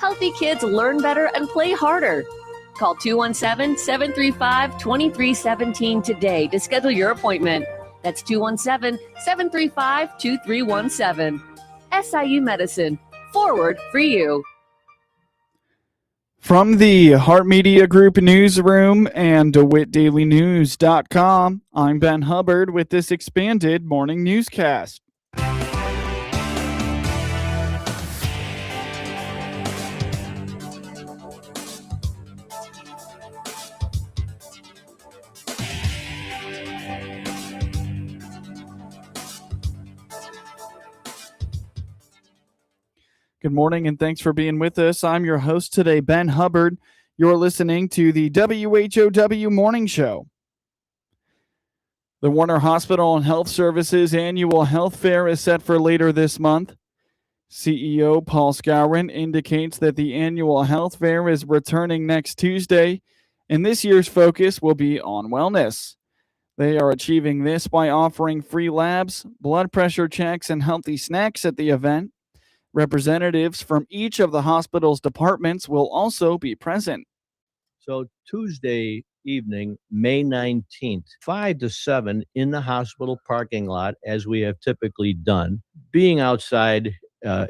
Healthy kids learn better and play harder. Call 217-735-2317 today to schedule your appointment. That's 217-735-2317. SIU Medicine. Forward for you. From the Heart Media Group newsroom and DeWittDailyNews.com, I'm Ben Hubbard with this expanded morning newscast. Good morning, and thanks for being with us. I'm your host today, Ben Hubbard. You're listening to the WHOW Morning Show. The Warner Hospital and Health Services annual health fair is set for later this month. CEO Paul Skowron indicates that the annual health fair is returning next Tuesday, and this year's focus will be on wellness. They are achieving this by offering free labs, blood pressure checks, and healthy snacks at the event. Representatives from each of the hospital's departments will also be present. So Tuesday evening, May 19th, 5 to 7 in the hospital parking lot, as we have typically done. Being outside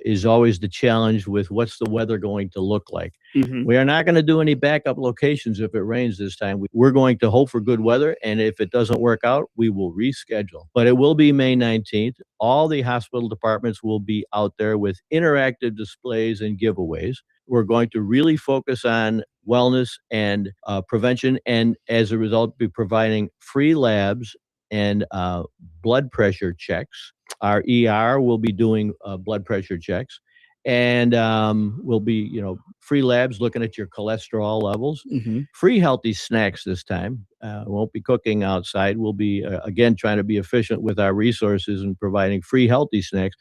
is always the challenge with what's the weather going to look like. Mm-hmm. We are not going to do any backup locations if it rains this time. We're going to hope for good weather, and if it doesn't work out, we will reschedule. But it will be May 19th. All the hospital departments will be out there with interactive displays and giveaways. We're going to really focus on wellness and prevention, and as a result, be providing free labs and blood pressure checks. Our ER will be doing blood pressure checks, and we'll be, free labs looking at your cholesterol levels. Mm-hmm. Free healthy snacks this time. Won't be cooking outside. We'll be, again, trying to be efficient with our resources and providing free healthy snacks.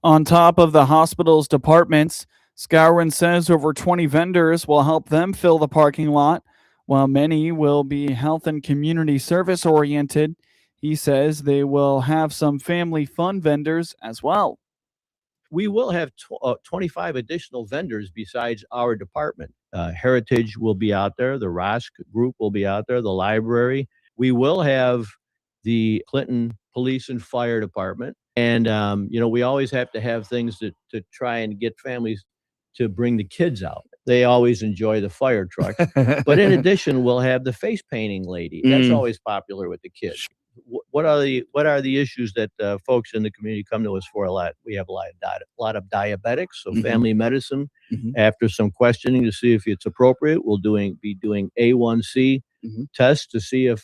On top of the hospital's departments, Skowron says over 20 vendors will help them fill the parking lot, while many will be health and community service oriented. He says they will have some family fun vendors as well. We will have 25 additional vendors besides our department. Heritage will be out there. The ROSC group will be out there. The library. We will have the Clinton Police and Fire Department. And, we always have to have things to try and get families to bring the kids out. They always enjoy the fire truck. But in addition, we'll have the face painting lady. That's always popular with the kids. What are the issues that folks in the community come to us for a lot? We have a lot of diabetics, so family medicine. Mm-hmm. After some questioning to see if it's appropriate, we'll be doing A1C tests to see if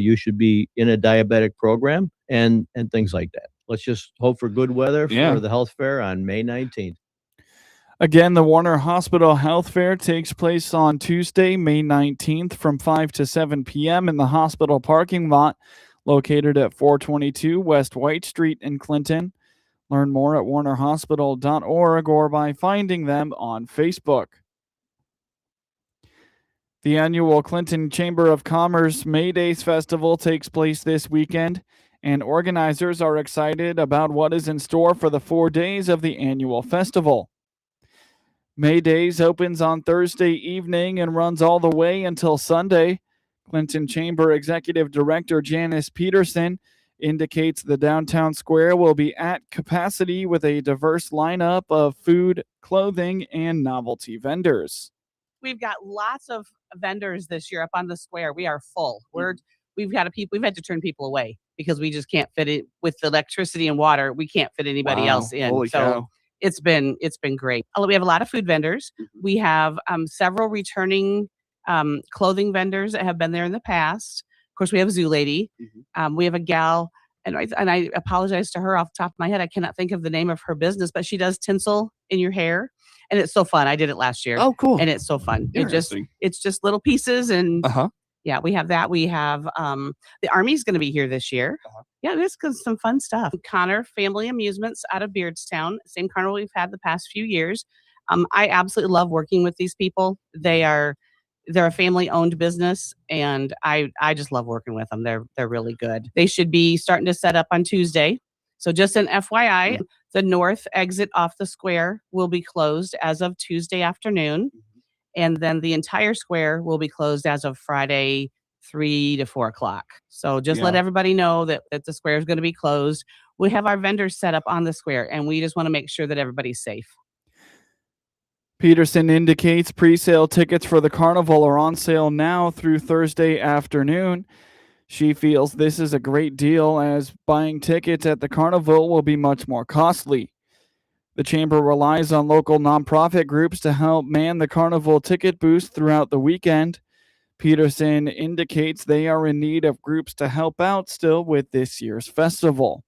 you should be in a diabetic program and things like that. Let's just hope for good weather for the health fair on May 19th. Again, the Warner Hospital Health Fair takes place on Tuesday, May 19th from 5 to 7 p.m. in the hospital parking lot located at 422 West White Street in Clinton. Learn more at warnerhospital.org or by finding them on Facebook. The annual Clinton Chamber of Commerce May Days Festival takes place this weekend, and organizers are excited about what is in store for the 4 days of the annual festival. May Days opens on Thursday evening and runs all the way until Sunday. Clinton Chamber Executive Director Janice Peterson indicates the downtown square will be at capacity with a diverse lineup of food, clothing, and novelty vendors. We've got lots of vendors this year up on the square. We are full. We've had to turn people away because we just can't fit it with the electricity and water. We can't fit anybody else in. Holy cow. It's been great. We have a lot of food vendors. We have several returning clothing vendors that have been there in the past. Of course, we have a Zoo Lady. We have a gal, and I apologize to her off the top of my head. I cannot think of the name of her business, but she does tinsel in your hair, and it's so fun. I did it last year. Oh, cool! And it's so fun. It's just little pieces, and yeah, we have that. We have the Army's going to be here this year. Yeah, there's some fun stuff. Connor Family Amusements out of Beardstown, same carnival we've had the past few years. I absolutely love working with these people. They're a family-owned business, and I just love working with them. They're really good. They should be starting to set up on Tuesday. So just an FYI, The north exit off the square will be closed as of Tuesday afternoon. And then the entire square will be closed as of Friday, 3 to 4 o'clock. So just let everybody know that the square is going to be closed. We have our vendors set up on the square, and we just want to make sure that everybody's safe. Peterson indicates pre-sale tickets for the carnival are on sale now through Thursday afternoon. She feels this is a great deal as buying tickets at the carnival will be much more costly. The chamber relies on local nonprofit groups to help man the carnival ticket booth throughout the weekend. Peterson indicates they are in need of groups to help out still with this year's festival.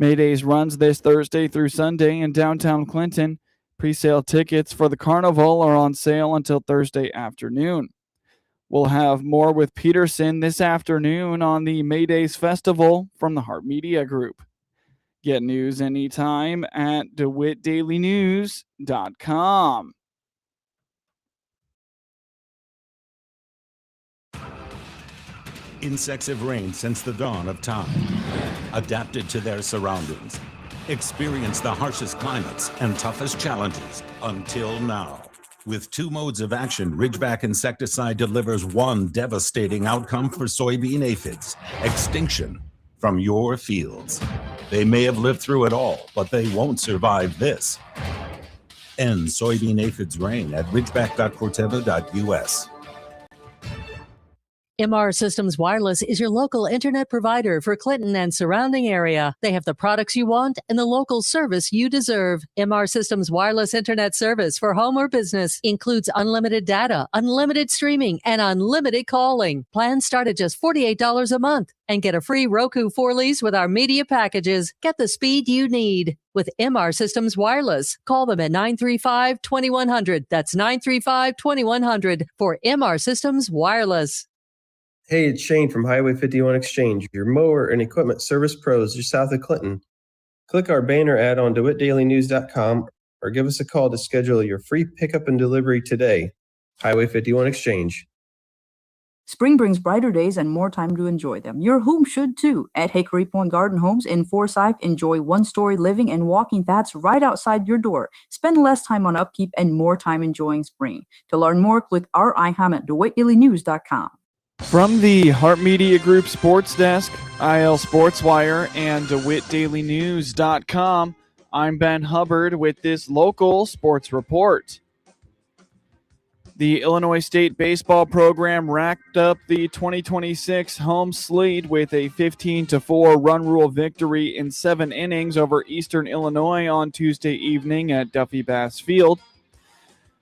Maydays runs this Thursday through Sunday in downtown Clinton. Pre-sale tickets for the carnival are on sale until Thursday afternoon. We'll have more with Peterson this afternoon on the Maydays Festival from the Heart Media Group. Get news anytime at DeWittDailyNews.com. Insects have reigned since the dawn of time, adapted to their surroundings, experienced the harshest climates and toughest challenges until now. With 2 modes of action, Ridgeback insecticide delivers one devastating outcome for soybean aphids: extinction from your fields. They may have lived through it all, but they won't survive this. End soybean aphids reign at ridgeback.corteva.us. MR Systems Wireless is your local internet provider for Clinton and surrounding area. They have the products you want and the local service you deserve. MR Systems Wireless Internet service for home or business includes unlimited data, unlimited streaming, and unlimited calling. Plans start at just $48 a month and get a free Roku 4 lease with our media packages. Get the speed you need with MR Systems Wireless. Call them at 935-2100. That's 935-2100 for MR Systems Wireless. Hey, it's Shane from Highway 51 Exchange, your mower and equipment service pros just south of Clinton. Click our banner ad on DeWittDailyNews.com or give us a call to schedule your free pickup and delivery today. Highway 51 Exchange. Spring brings brighter days and more time to enjoy them. Your home should too. At Hickory Point Garden Homes in Forsyth, enjoy one-story living and walking paths right outside your door. Spend less time on upkeep and more time enjoying spring. To learn more, click our icon at DeWittDailyNews.com. From the Heart Media Group Sports Desk, IL Sports Wire, and DeWittDailyNews.com, I'm Ben Hubbard with this local sports report. The Illinois State baseball program racked up the 2026 home slate with a 15-4 run rule victory in 7 innings over Eastern Illinois on Tuesday evening at Duffy Bass Field.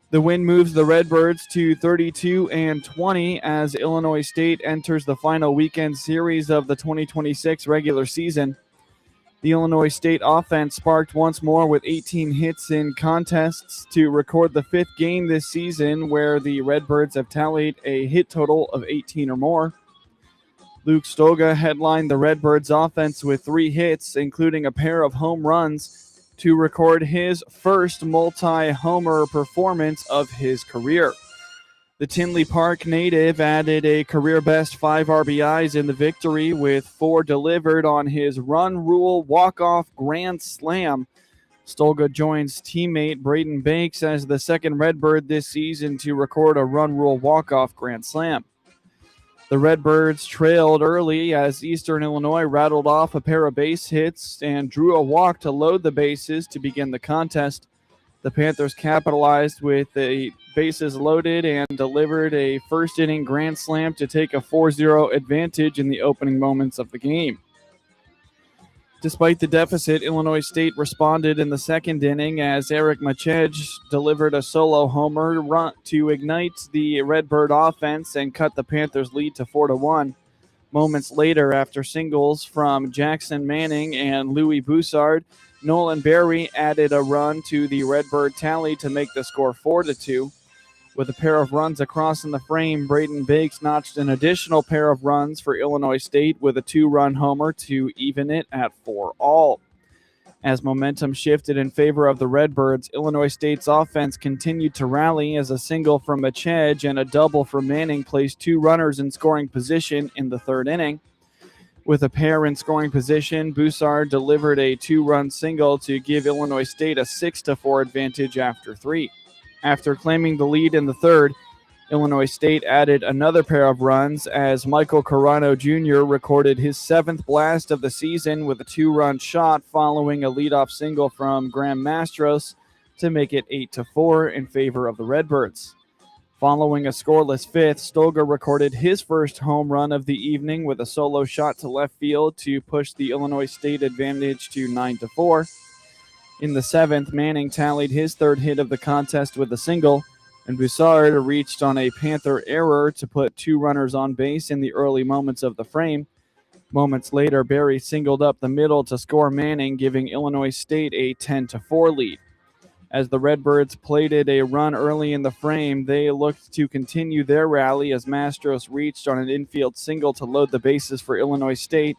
The win moves the Redbirds to 32-20 as Illinois State enters the final weekend series of the 2026 regular season. The Illinois State offense sparked once more with 18 hits in contests to record the 5th game this season where the Redbirds have tallied a hit total of 18 or more. Luke Stoga headlined the Redbirds offense with 3 hits, including a pair of home runs, to record his first multi-homer performance of his career. The Tinley Park native added a career-best 5 RBIs in the victory with 4 delivered on his run rule walk-off grand slam. Stolga joins teammate Braden Bakes as the second Redbird this season to record a run rule walk-off grand slam. The Redbirds trailed early as Eastern Illinois rattled off a pair of base hits and drew a walk to load the bases to begin the contest. The Panthers capitalized with the bases loaded and delivered a first-inning grand slam to take a 4-0 advantage in the opening moments of the game. Despite the deficit, Illinois State responded in the second inning as Eric Machej delivered a solo homer run to ignite the Redbird offense and cut the Panthers' lead to 4-1. Moments later, after singles from Jackson Manning and Louis Boussard, Nolan Berry added a run to the Redbird tally to make the score 4-2. With a pair of runs across in the frame, Braden Bakes notched an additional pair of runs for Illinois State with a 2-run homer to even it at 4-all. As momentum shifted in favor of the Redbirds, Illinois State's offense continued to rally as a single from Machej and a double from Manning placed 2 runners in scoring position in the third inning. With a pair in scoring position, Boussard delivered a 2-run single to give Illinois State a 6-4 advantage after 3. After claiming the lead in the third, Illinois State added another pair of runs as Michael Carano Jr. recorded his 7th blast of the season with a 2-run shot following a leadoff single from Graham Mastros to make it 8-4 in favor of the Redbirds. Following a scoreless 5th, Stolga recorded his first home run of the evening with a solo shot to left field to push the Illinois State advantage to 9-4. In the 7th, Manning tallied his 3rd hit of the contest with a single, and Boussard reached on a Panther error to put 2 runners on base in the early moments of the frame. Moments later, Berry singled up the middle to score Manning, giving Illinois State a 10-4 lead. As the Redbirds plated a run early in the frame, they looked to continue their rally as Mastros reached on an infield single to load the bases for Illinois State.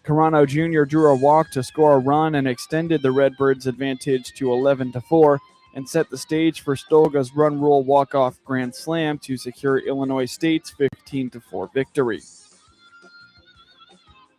Carano Jr. drew a walk to score a run and extended the Redbirds' advantage to 11-4 and set the stage for Stolga's run rule walk-off grand slam to secure Illinois State's 15-4 victory.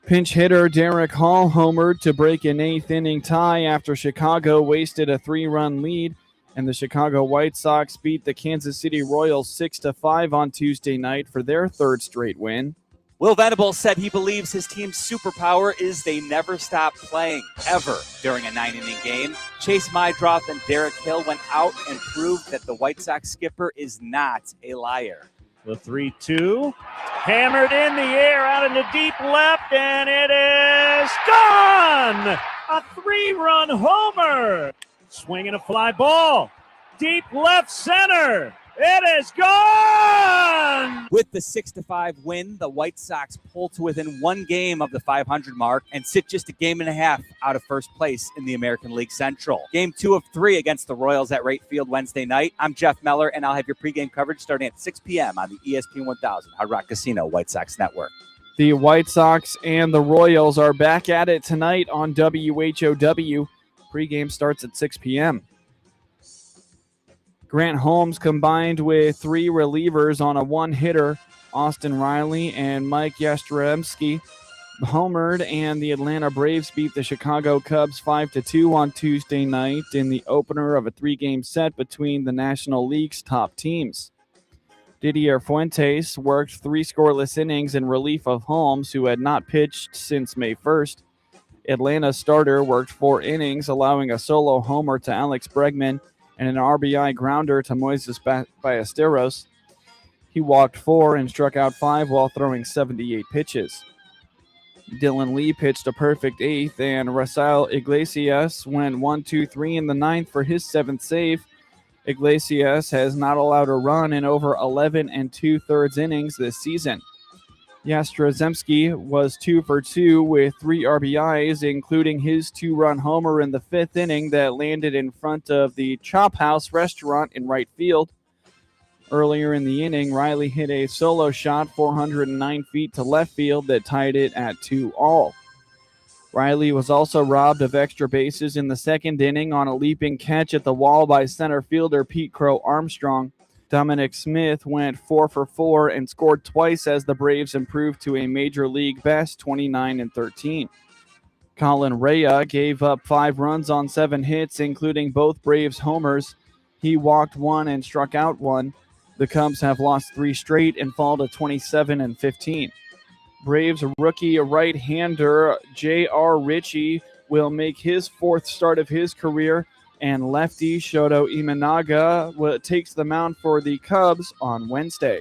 Pinch hitter Derek Hall homered to break an 8th-inning tie after Chicago wasted a 3-run lead, and the Chicago White Sox beat the Kansas City Royals 6-5 on Tuesday night for their 3rd straight win. Will Venables said he believes his team's superpower is they never stop playing, ever, during a 9-inning game. Chase Mydroth and Derek Hill went out and proved that the White Sox skipper is not a liar. The 3-2, hammered in the air out in the deep left, and it is gone! A 3-run homer! Swinging a fly ball, deep left center. It is gone! With the 6-5 win, the White Sox pull to within 1 game of the 500 mark and sit just a game and a half out of first place in the American League Central. Game 2 of 3 against the Royals at Wright Field Wednesday night. I'm Jeff Meller, and I'll have your pregame coverage starting at 6 p.m. on the ESPN 1000 Hard Rock Casino White Sox Network. The White Sox and the Royals are back at it tonight on WHOW. Pregame starts at 6 p.m. Grant Holmes combined with 3 relievers on a 1-hitter. Austin Riley and Mike Yastrzemski homered, and the Atlanta Braves beat the Chicago Cubs 5-2 on Tuesday night in the opener of a 3-game set between the National League's top teams. Didier Fuentes worked 3 scoreless innings in relief of Holmes, who had not pitched since May 1st. Atlanta's starter worked 4 innings, allowing a solo homer to Alex Bregman and an RBI grounder to Moises Ballesteros. He walked 4 and struck out 5 while throwing 78 pitches. Dylan Lee pitched a perfect 8th, and Raisel Iglesias went 1-2-3 in the 9th for his 7th save. Iglesias has not allowed a run in over 11 2/3 innings this season. Yastrzemski was 2 for 2 with 3 RBIs, including his 2-run homer in the 5th inning that landed in front of the Chop House restaurant in right field. Earlier in the inning, Riley hit a solo shot 409 feet to left field that tied it at 2-all. Riley was also robbed of extra bases in the 2nd inning on a leaping catch at the wall by center fielder Pete Crow Armstrong. Dominic Smith went 4 for 4 and scored twice as the Braves improved to a Major League best 29-13. Colin Rea gave up 5 runs on 7 hits, including both Braves homers. He walked 1 and struck out 1. The Cubs have lost 3 straight and fall to 27-15. Braves rookie right-hander J.R. Ritchie will make his 4th start of his career, and lefty Shoto Imanaga takes the mound for the Cubs on Wednesday.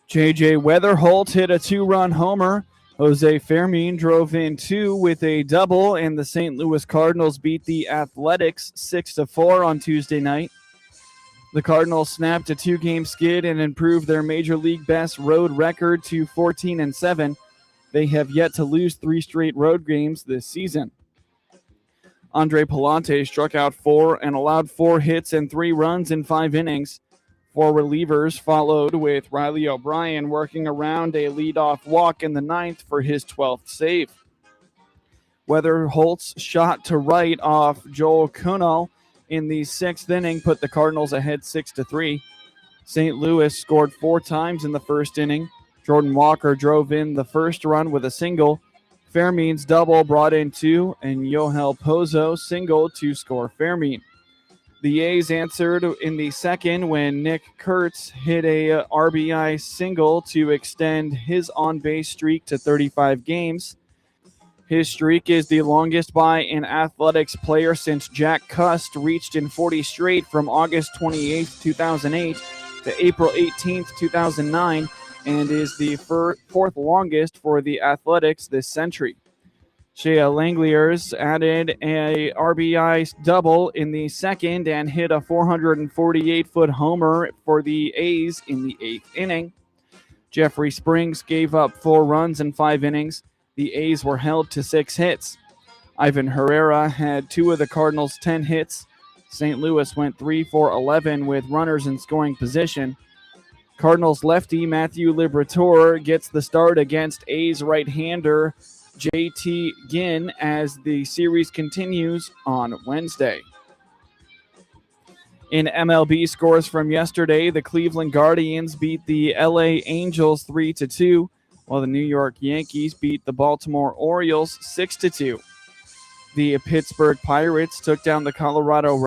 J.J. Weatherholt hit a 2-run homer. Jose Fermin drove in 2 with a double, and the St. Louis Cardinals beat the Athletics 6-4 on Tuesday night. The Cardinals snapped a 2-game skid and improved their Major League best road record to 14-7. They have yet to lose 3 straight road games this season. Andre Palante struck out 4 and allowed 4 hits and 3 runs in 5 innings. 4 relievers followed, with Riley O'Brien working around a leadoff walk in the 9th for his 12th save. Weatherholt's shot to right off Joel Kuhnel in the 6th inning put the Cardinals ahead 6-3. St. Louis scored 4 times in the 1st inning. Jordan Walker drove in the first run with a single. Fairmean's double brought in 2, and Yohel Pozo singled to score Fairmean. The A's answered in the second when Nick Kurtz hit a RBI single to extend his on-base streak to 35 games. His streak is the longest by an Athletics player since Jack Cust reached in 40 straight from August 28, 2008 to April 18, 2009, and is the fourth longest for the Athletics this century. Shea Langeliers added a RBI double in the second and hit a 448-foot homer for the A's in the 8th inning. Jeffrey Springs gave up 4 runs in 5 innings. The A's were held to 6 hits. Ivan Herrera had 2 of the Cardinals' 10 hits. St. Louis went 3 for 11 with runners in scoring position. Cardinals lefty Matthew Liberatore gets the start against A's right-hander JT Ginn as the series continues on Wednesday. In MLB scores from yesterday, the Cleveland Guardians beat the LA Angels 3-2, while the New York Yankees beat the Baltimore Orioles 6-2. The Pittsburgh Pirates took down the Colorado